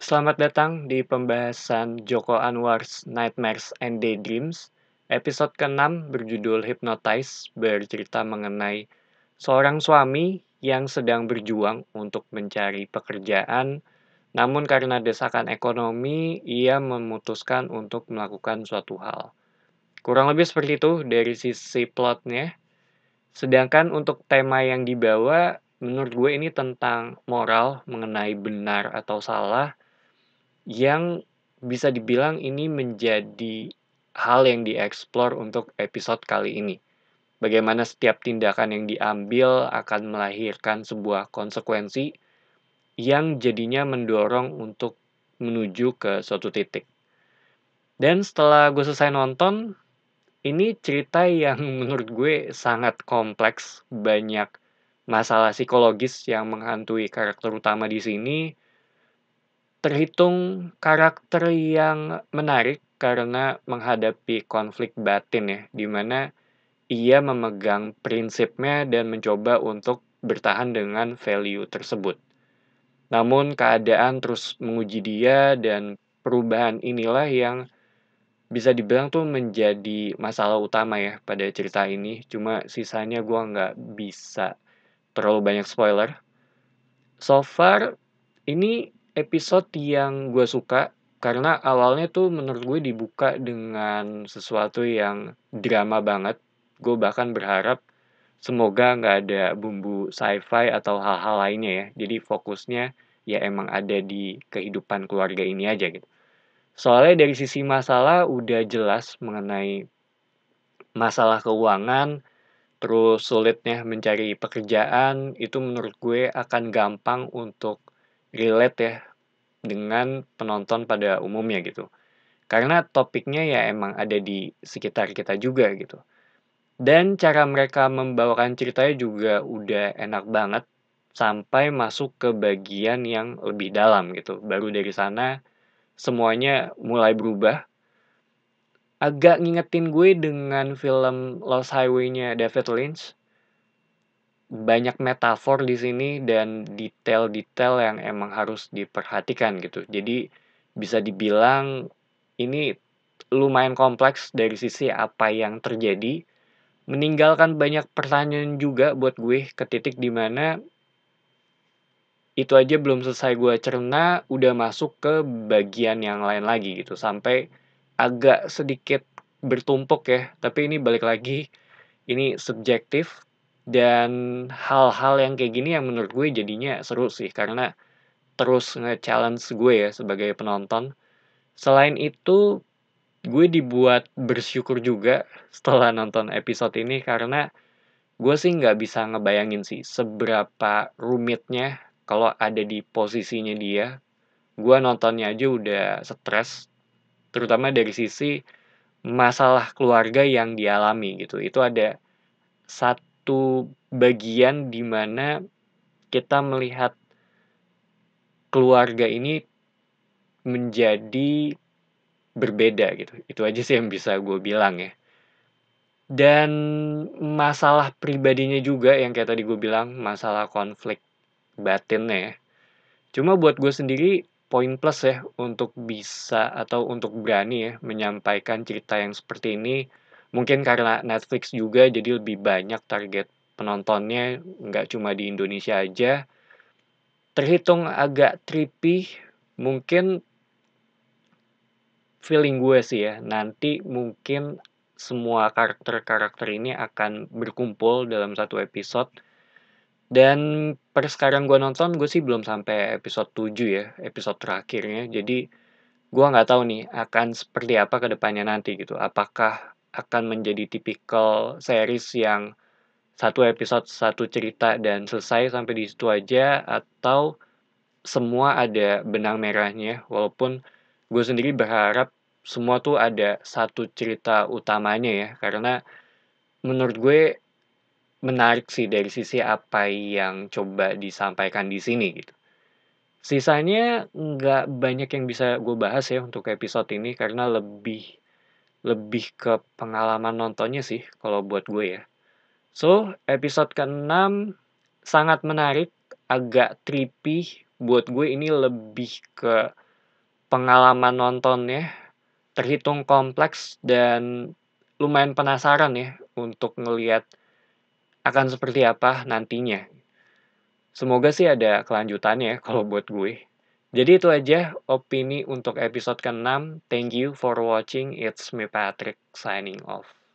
Selamat datang di pembahasan Joko Anwar's Nightmares and Daydreams. Episode ke-6 berjudul Hypnotize, bercerita mengenai seorang suami yang sedang berjuang untuk mencari pekerjaan, namun karena desakan ekonomi, ia memutuskan untuk melakukan suatu hal. Kurang lebih seperti itu dari sisi plotnya. Sedangkan untuk tema yang dibawa, menurut gue ini tentang moral mengenai benar atau salah, yang bisa dibilang ini menjadi hal yang dieksplor untuk episode kali ini. Bagaimana setiap tindakan yang diambil akan melahirkan sebuah konsekuensi yang jadinya mendorong untuk menuju ke suatu titik. Dan setelah gue selesai nonton, ini cerita yang menurut gue sangat kompleks, banyak masalah psikologis yang menghantui karakter utama di sini. Terhitung karakter yang menarik karena menghadapi konflik batin ya, di mana ia memegang prinsipnya dan mencoba untuk bertahan dengan value tersebut. Namun keadaan terus menguji dia dan perubahan inilah yang bisa dibilang tuh menjadi masalah utama ya pada cerita ini. Cuma sisanya gua nggak bisa terlalu banyak spoiler. So far, ini episode yang gue suka karena awalnya tuh menurut gue dibuka dengan sesuatu yang drama banget. Gue bahkan berharap semoga nggak ada bumbu sci-fi atau hal-hal lainnya ya. Jadi fokusnya ya emang ada di kehidupan keluarga ini aja gitu. Soalnya dari sisi masalah udah jelas mengenai masalah keuangan, terus sulitnya mencari pekerjaan, itu menurut gue akan gampang untuk relate ya dengan penonton pada umumnya gitu. Karena topiknya ya emang ada di sekitar kita juga gitu. Dan cara mereka membawakan ceritanya juga udah enak banget sampai masuk ke bagian yang lebih dalam gitu. Baru dari sana semuanya mulai berubah. Agak ngingetin gue dengan film Lost Highway-nya David Lynch. Banyak metafor di sini dan detail-detail yang emang harus diperhatikan gitu. Jadi bisa dibilang ini lumayan kompleks dari sisi apa yang terjadi, meninggalkan banyak pertanyaan juga buat gue ke titik di mana itu aja belum selesai gue cerna, udah masuk ke bagian yang lain lagi gitu, sampai agak sedikit bertumpuk ya, tapi ini balik lagi, ini subjektif dan hal-hal yang kayak gini yang menurut gue jadinya seru sih, karena terus nge-challenge gue ya sebagai penonton. Selain itu, gue dibuat bersyukur juga setelah nonton episode ini karena gue sih nggak bisa ngebayangin sih seberapa rumitnya kalau ada di posisinya dia. Gue nontonnya aja udah stres, terutama dari sisi masalah keluarga yang dialami gitu. Itu ada satu bagian di mana kita melihat keluarga ini menjadi berbeda gitu. Itu aja sih yang bisa gue bilang ya. Dan masalah pribadinya juga yang kayak tadi gue bilang, masalah konflik batinnya ya. Cuma buat gue sendiri, poin plus ya untuk bisa atau untuk berani ya menyampaikan cerita yang seperti ini. Mungkin karena Netflix juga jadi lebih banyak target penontonnya, nggak cuma di Indonesia aja. Terhitung agak trippy, mungkin feeling gue sih ya, nanti mungkin semua karakter-karakter ini akan berkumpul dalam satu episode. Dan per sekarang gue nonton, gue sih belum sampai episode 7 ya, episode terakhirnya. Jadi gue nggak tahu nih akan seperti apa ke depannya nanti gitu. Apakah akan menjadi tipikal series yang satu episode satu cerita dan selesai sampai di situ aja, atau semua ada benang merahnya. Walaupun gue sendiri berharap semua tuh ada satu cerita utamanya ya, karena menurut gue menarik sih dari sisi apa yang coba disampaikan di sini gitu. Sisanya nggak banyak yang bisa gue bahas ya untuk episode ini karena lebih lebih ke pengalaman nontonnya sih kalau buat gue ya. So, episode ke-6 sangat menarik, agak trippy. Buat gue ini lebih ke pengalaman nontonnya terhitung kompleks dan lumayan penasaran ya untuk ngelihat akan seperti apa nantinya. Semoga sih ada kelanjutannya ya kalau buat gue. Jadi itu aja opini untuk episode ke-6. Thank you for watching. It's me Patrick signing off.